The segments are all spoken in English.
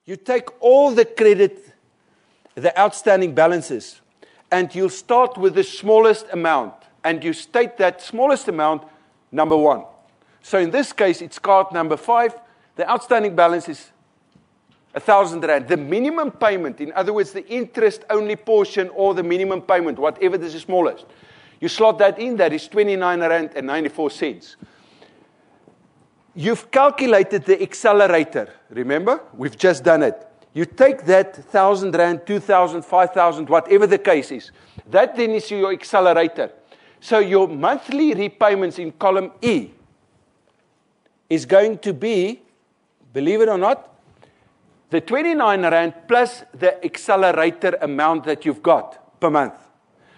You take all the credit, the outstanding balances, and you'll start with the smallest amount, and you state that smallest amount, number 1. So in this case, it's card number 5. The outstanding balance is 1,000 rand. The minimum payment, in other words, the interest-only portion or the minimum payment, whatever is the smallest, you slot that in, that is 29.94 rand. You've calculated the accelerator. Remember? We've just done it. You take that 1,000 rand, 2,000, 5,000, whatever the case is. That then is your accelerator. So your monthly repayments in column E is going to be, believe it or not, the 29 rand plus the accelerator amount that you've got per month.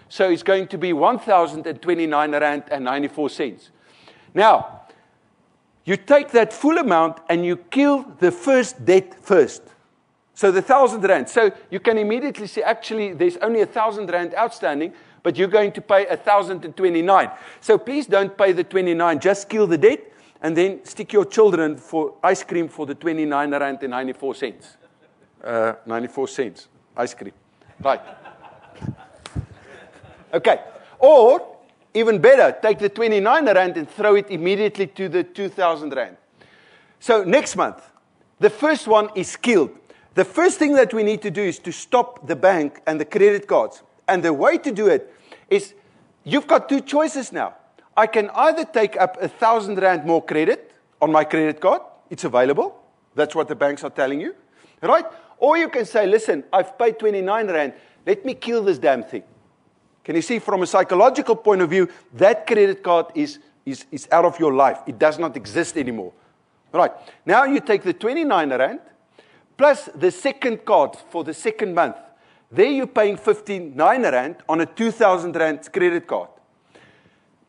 So it's going to be 1,029 rand and 94 cents. Now, you take that full amount and you kill the first debt first. So the 1,000 rand. So you can immediately see, actually, there's only 1,000 rand outstanding, but you're going to pay 1,029. So please don't pay the 29. Just kill the debt and then stick your children for ice cream for the 29 rand and 94 cents. 94 cents. Ice cream. Right. Okay. Or, even better, take the 29 rand and throw it immediately to the 2,000 rand. So next month, the first one is killed. The first thing that we need to do is to stop the bank and the credit cards. And the way to do it is, you've got 2 choices now. I can either take up 1,000 rand more credit on my credit card. It's available. That's what the banks are telling you. Right? Or you can say, listen, I've paid 29 rand. Let me kill this damn thing. Can you see, from a psychological point of view, that credit card is out of your life. It does not exist anymore. Right. Now you take the 29 rand plus the second card for the second month. There you're paying 59 rand on a 2,000 rand credit card.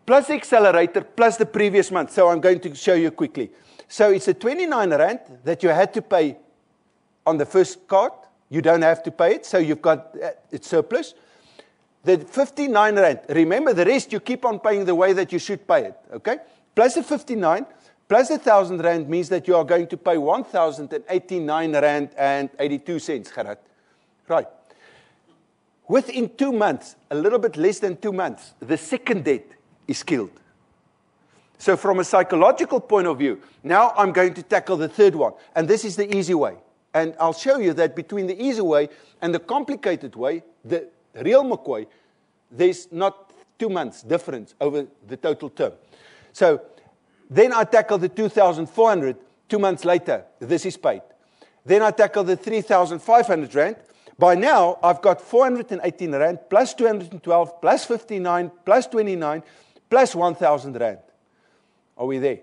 Plus the accelerator, plus the previous month. So I'm going to show you quickly. So it's a 29 rand that you had to pay on the first card. You don't have to pay it, so you've got it's surplus. The 59 rand, remember the rest you keep on paying the way that you should pay it, okay? Plus the 59, plus the 1,000 rand means that you are going to pay 1,089 rand and 82 cents, Gerard. Right. Within 2 months, a little bit less than 2 months, the second debt is killed. So from a psychological point of view, now I'm going to tackle the third one. And this is the easy way. And I'll show you that between the easy way and the complicated way, the real McCoy, there's not 2 months difference over the total term. So then I tackle the 2,400, 2 months later, this is paid. Then I tackle the 3,500 rand. By now, I've got 418 rand, plus 212, plus 59, plus 29, plus 1,000 rand. Are we there?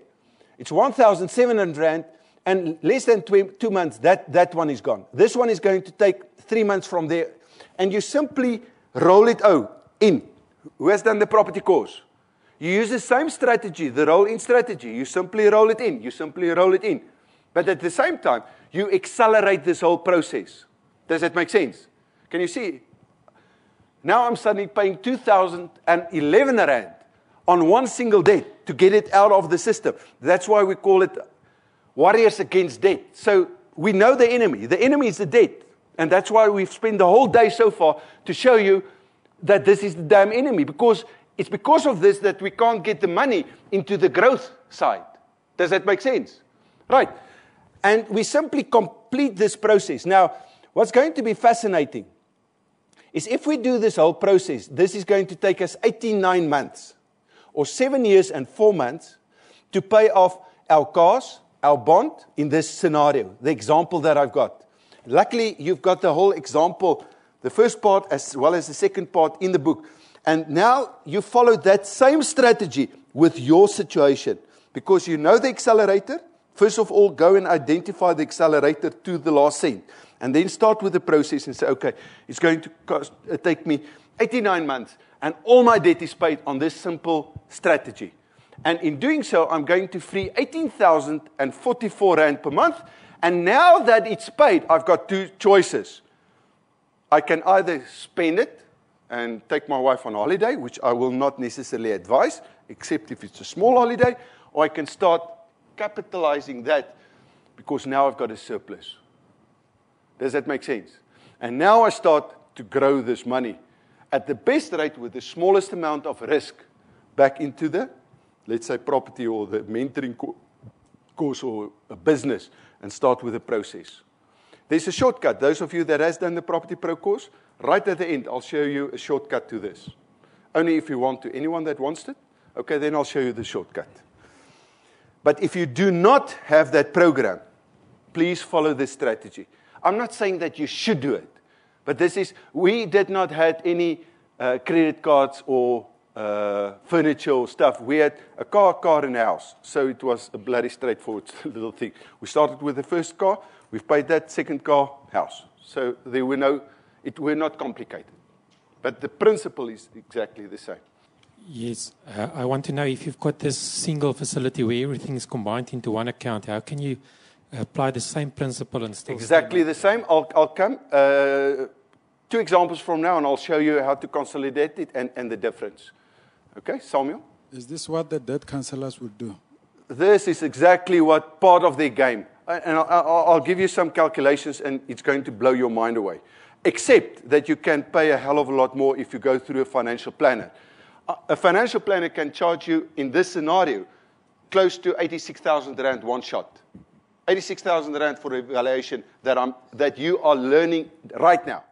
It's 1,700 rand, and less than 2 months, that one is gone. This one is going to take 3 months from there. And you simply roll it in. Who has done the property course? You use the same strategy, the roll-in strategy. You simply roll it in. You simply roll it in. But at the same time, you accelerate this whole process. Does that make sense? Can you see? Now I'm suddenly paying 2,011 rand on one single debt to get it out of the system. That's why we call it warriors against debt. So we know the enemy. The enemy is the debt. And that's why we've spent the whole day so far to show you that this is the damn enemy. Because it's because of this that we can't get the money into the growth side. Does that make sense? Right. And we simply complete this process. Now, what's going to be fascinating is if we do this whole process, this is going to take us 89 months or 7 years and 4 months to pay off our cars, our bond in this scenario, the example that I've got. Luckily, you've got the whole example, the first part as well as the second part in the book. And now you follow that same strategy with your situation. Because you know the accelerator. First of all, go and identify the accelerator to the last cent. And then start with the process and say, okay, it's going to take me 89 months. And all my debt is paid on this simple strategy. And in doing so, I'm going to free 18,044 rand per month. And now that it's paid, I've got 2 choices. I can either spend it and take my wife on holiday, which I will not necessarily advise, except if it's a small holiday, or I can start capitalizing that because now I've got a surplus. Does that make sense? And now I start to grow this money at the best rate with the smallest amount of risk back into the, let's say, property or the mentoring course or a business, and start with the process. There's a shortcut. Those of you that has done the Property Pro course, right at the end, I'll show you a shortcut to this. Only if you want to. Anyone that wants it? Okay, then I'll show you the shortcut. But if you do not have that program, please follow this strategy. I'm not saying that you should do it, but this is, we did not have any credit cards or furniture or stuff. We had a car, and a house. So it was a bloody straightforward little thing. We started with the first car. We've paid that, second car, house. So there were we're not complicated. But the principle is exactly the same. Yes. I want to know if you've got this single facility where everything is combined into one account, how can you apply the same principle and still... Exactly the same. I'll come. 2 examples from now, and I'll show you how to consolidate it and the difference. Okay, Samuel? Is this what the debt counselors would do? This is exactly what part of their game. And I'll give you some calculations, and it's going to blow your mind away. Except that you can pay a hell of a lot more if you go through a financial planner. A financial planner can charge you, in this scenario, close to 86,000 Rand one shot. 86,000 Rand for evaluation that you are learning right now.